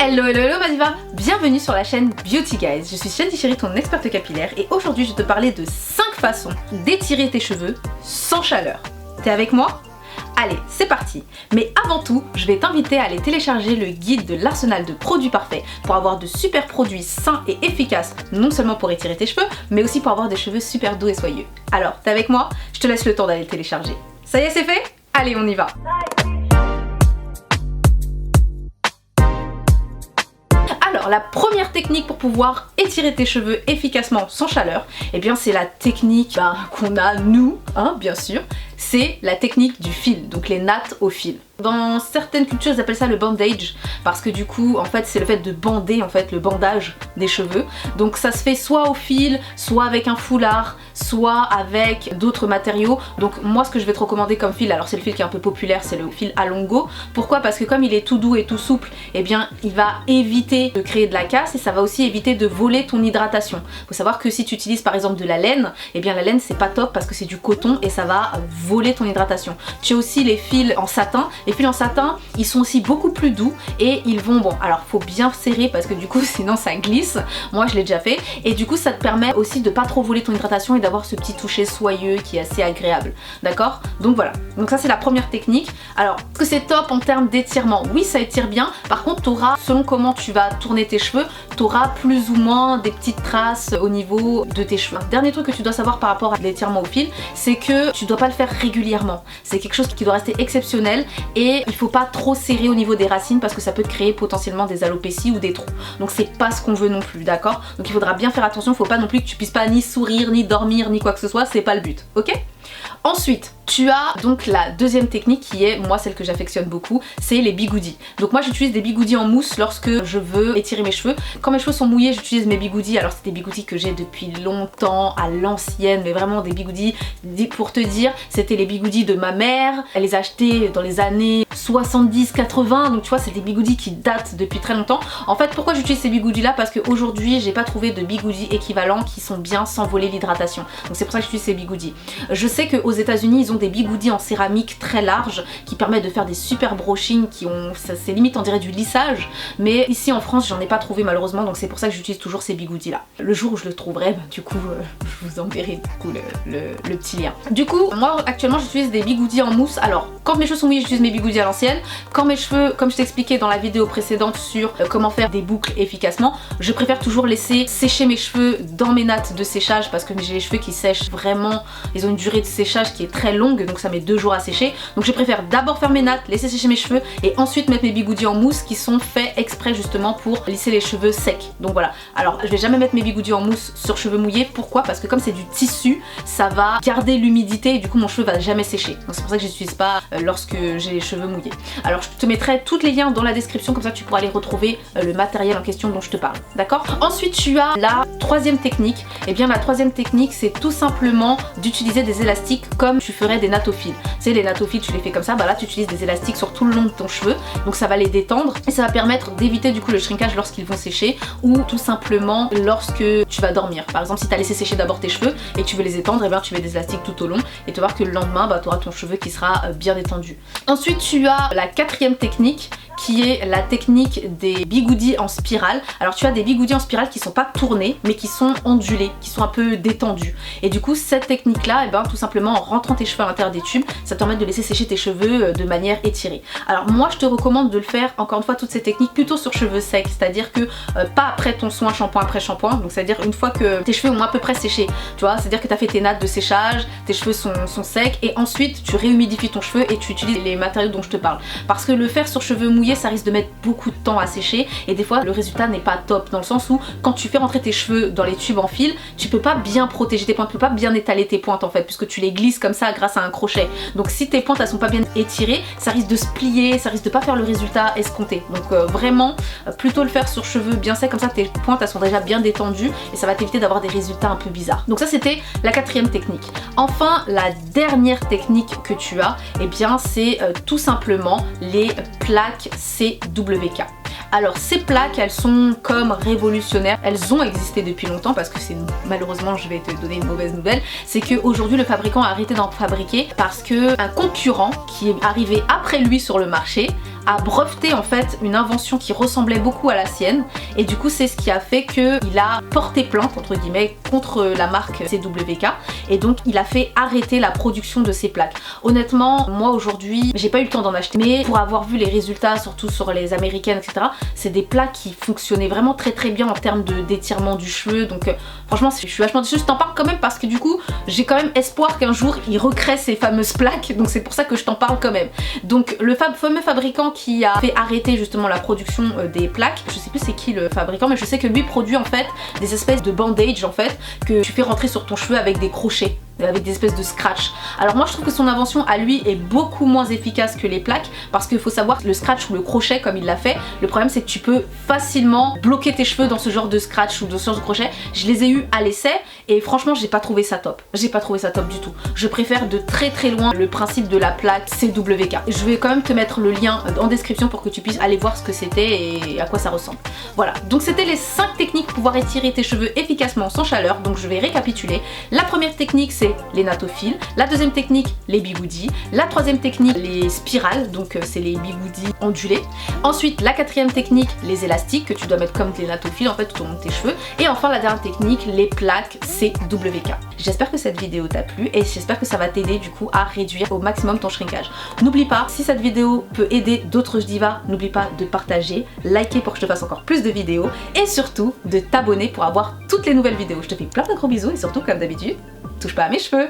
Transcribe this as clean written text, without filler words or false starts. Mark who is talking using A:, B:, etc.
A: Hello hello hello ma diva, bienvenue sur la chaîne Beauty Guys. Je suis Shandy Chérie, ton experte capillaire, et aujourd'hui je vais te parler de 5 façons d'étirer tes cheveux sans chaleur. T'es avec moi? Allez, c'est parti. Mais avant tout, je vais t'inviter à aller télécharger le guide de l'arsenal de produits parfaits pour avoir de super produits sains et efficaces, non seulement pour étirer tes cheveux, mais aussi pour avoir des cheveux super doux et soyeux. Alors, t'es avec moi? Je te laisse le temps d'aller le télécharger. Ça y est, c'est fait? Allez, on y va. Alors la première technique pour pouvoir étirer tes cheveux efficacement sans chaleur, eh bien c'est la technique qu'on a nous, bien sûr, c'est la technique du fil, donc les nattes au fil. Dans certaines cultures ils appellent ça le bandage parce que du coup en fait c'est le fait de bander, en fait le bandage des cheveux. Donc ça se fait soit au fil, soit avec un foulard, soit avec d'autres matériaux. Donc moi ce que je vais te recommander comme fil, alors c'est le fil qui est un peu populaire, c'est le fil Alongo. Pourquoi? Parce que comme il est tout doux et tout souple, eh bien il va éviter de créer de la casse et ça va aussi éviter de voler ton hydratation. Faut savoir que si tu utilises par exemple de la laine, eh bien la laine c'est pas top parce que c'est du coton et ça va voler ton hydratation. Tu as aussi les fils en satin. Les fils en satin, ils sont aussi beaucoup plus doux et ils vont, bon alors faut bien serrer parce que du coup sinon ça glisse, moi je l'ai déjà fait, et du coup ça te permet aussi de pas trop voler ton hydratation et d'avoir ce petit toucher soyeux qui est assez agréable, d'accord? Donc voilà, donc ça c'est la première technique. Alors, est-ce que c'est top en termes d'étirement? Oui, ça étire bien, par contre t'auras, selon comment tu vas tourner tes cheveux, t'auras plus ou moins des petites traces au niveau de tes cheveux. Dernier truc que tu dois savoir par rapport à l'étirement au fil, c'est que tu dois pas le faire régulièrement, c'est quelque chose qui doit rester exceptionnel. Et il faut pas trop serrer au niveau des racines parce que ça peut te créer potentiellement des alopécies ou des trous. Donc c'est pas ce qu'on veut non plus, d'accord? Donc il faudra bien faire attention, faut pas non plus que tu puisses pas ni sourire, ni dormir, ni quoi que ce soit, c'est pas le but, ok? Ensuite, tu as donc la deuxième technique qui est, moi celle que j'affectionne beaucoup, c'est les bigoudis. Donc moi j'utilise des bigoudis en mousse lorsque je veux étirer mes cheveux. Quand mes cheveux sont mouillés, j'utilise mes bigoudis. Alors c'est des bigoudis que j'ai depuis longtemps, à l'ancienne, mais vraiment des bigoudis, pour te dire, c'était les bigoudis de ma mère. Elle les a achetés dans les années 70-80, donc tu vois c'est des bigoudis qui datent depuis très longtemps. En fait pourquoi j'utilise ces bigoudis là? Parce qu'aujourd'hui j'ai pas trouvé de bigoudis équivalents qui sont bien sans voler l'hydratation. Donc c'est pour ça que j'utilise ces bigoudis. Je sais qu'aux États-Unis ils ont des bigoudis en céramique très larges qui permettent de faire des super brushing qui ont, c'est limite on dirait du lissage, mais ici en France j'en ai pas trouvé malheureusement, donc c'est pour ça que j'utilise toujours ces bigoudis là. Le jour où je le trouverai, du coup je vous enverrai du coup le petit lien. Du coup moi actuellement j'utilise des bigoudis en mousse. Alors quand mes cheveux sont mouillés j'utilise mes bigoudis à l'ancienne. Quand mes cheveux, comme je t'expliquais dans la vidéo précédente sur comment faire des boucles efficacement, je préfère toujours laisser sécher mes cheveux dans mes nattes de séchage parce que j'ai les cheveux qui sèchent vraiment, ils ont une durée de séchage qui est très longue, donc ça met 2 jours à sécher. Donc je préfère d'abord faire mes nattes, laisser sécher mes cheveux et ensuite mettre mes bigoudis en mousse qui sont faits exprès justement pour lisser les cheveux secs. Donc voilà, alors je vais jamais mettre mes bigoudis en mousse sur cheveux mouillés. Pourquoi? Parce que comme c'est du tissu, ça va garder l'humidité et du coup mon cheveu va jamais sécher. Donc c'est pour ça que je n'utilise pas lorsque j'ai les cheveux mouillés. Alors je te mettrai tous les liens dans la description, comme ça tu pourras aller retrouver le matériel en question dont je te parle, d'accord? Ensuite tu as la troisième technique. Et bien la troisième technique c'est tout simplement d'utiliser des élastiques comme tu ferais des nattes au fil. Tu sais les nattes au fil tu les fais comme ça, bah là tu utilises des élastiques sur tout le long de ton cheveu, donc ça va les détendre et ça va permettre d'éviter du coup le shrinkage lorsqu'ils vont sécher ou tout simplement lorsque tu vas dormir. Par exemple si tu as laissé sécher d'abord tes cheveux et que tu veux les étendre, et bien tu mets des élastiques tout au long et tu vas voir que le lendemain bah, tu auras ton cheveu qui sera bien détendu. Ensuite tu as la quatrième technique qui est la technique des bigoudis en spirale. Alors tu as des bigoudis en spirale qui sont pas tournés mais qui sont ondulés, qui sont un peu détendus. Et du coup cette technique là, et ben tout simplement en rentrant tes cheveux à l'intérieur des tubes, ça te permet de laisser sécher tes cheveux de manière étirée. Alors moi je te recommande de le faire, encore une fois toutes ces techniques plutôt sur cheveux secs, c'est-à-dire que pas après ton soin shampoing après shampoing, donc c'est à dire une fois que tes cheveux ont à peu près séché, tu vois, c'est à dire que tu as fait tes nattes de séchage, tes cheveux sont secs et ensuite tu réhumidifies ton cheveu et tu utilises les matériaux dont je te parle. Parce que le faire sur cheveux mouillés ça risque de mettre beaucoup de temps à sécher et des fois le résultat n'est pas top, dans le sens où quand tu fais rentrer tes cheveux dans les tubes en fil, tu peux pas bien protéger tes pointes, tu peux pas bien étaler tes pointes en fait puisque tu les glisses comme ça grâce à un crochet. Donc si tes pointes elles sont pas bien étirées, ça risque de se plier, ça risque de pas faire le résultat escompté. Donc vraiment plutôt le faire sur cheveux bien secs, comme ça tes pointes elles sont déjà bien détendues et ça va t'éviter d'avoir des résultats un peu bizarres. Donc ça c'était la quatrième technique. Enfin la dernière technique que tu as, et bien c'est tout simplement les plaques CWK. Alors ces plaques elles sont comme révolutionnaires, elles ont existé depuis longtemps parce que c'est malheureusement, je vais te donner une mauvaise nouvelle, c'est qu'aujourd'hui le fabricant a arrêté d'en fabriquer parce que un concurrent qui est arrivé après lui sur le marché a breveté en fait une invention qui ressemblait beaucoup à la sienne, et du coup c'est ce qui a fait qu'il a porté plainte entre guillemets contre la marque CWK, et donc il a fait arrêter la production de ces plaques. Honnêtement, moi aujourd'hui, j'ai pas eu le temps d'en acheter, mais pour avoir vu les résultats, surtout sur les américaines, etc., c'est des plaques qui fonctionnaient vraiment très bien en termes d'étirement du cheveu, donc franchement je suis vachement déçue. Je t'en parle quand même parce que du coup j'ai quand même espoir qu'un jour il recrée ces fameuses plaques, donc c'est pour ça que je t'en parle quand même. Donc le fameux fabricant qui a fait arrêter justement la production des plaques, je sais plus c'est qui le fabricant, mais je sais que lui produit en fait des espèces de bandage en fait que tu fais rentrer sur ton cheveu avec des crochets, avec des espèces de scratch. Alors moi je trouve que son invention à lui est beaucoup moins efficace que les plaques, parce qu'il faut savoir le scratch ou le crochet comme il l'a fait, le problème c'est que tu peux facilement bloquer tes cheveux dans ce genre de scratch ou dans ce genre de crochet. Je les ai eu à l'essai et franchement j'ai pas trouvé ça top. J'ai pas trouvé ça top du tout. Je préfère de très loin le principe de la plaque CWK. Je vais quand même te mettre le lien en description pour que tu puisses aller voir ce que c'était et à quoi ça ressemble. Voilà, donc c'était les 5 techniques pour pouvoir étirer tes cheveux efficacement sans chaleur. Donc je vais récapituler. La première technique c'est les nattophiles, la deuxième technique les bigoudis, la troisième technique les spirales, donc c'est les bigoudis ondulés, ensuite la quatrième technique les élastiques que tu dois mettre comme des nattophiles en fait tout au long de tes cheveux, et enfin la dernière technique les plaques CWK. J'espère que cette vidéo t'a plu et j'espère que ça va t'aider du coup à réduire au maximum ton shrinkage. N'oublie pas, si cette vidéo peut aider d'autres divas, n'oublie pas de partager, liker pour que je te fasse encore plus de vidéos et surtout de t'abonner pour avoir toutes les nouvelles vidéos. Je te fais plein de gros bisous et surtout comme d'habitude, touche pas à mes cheveux.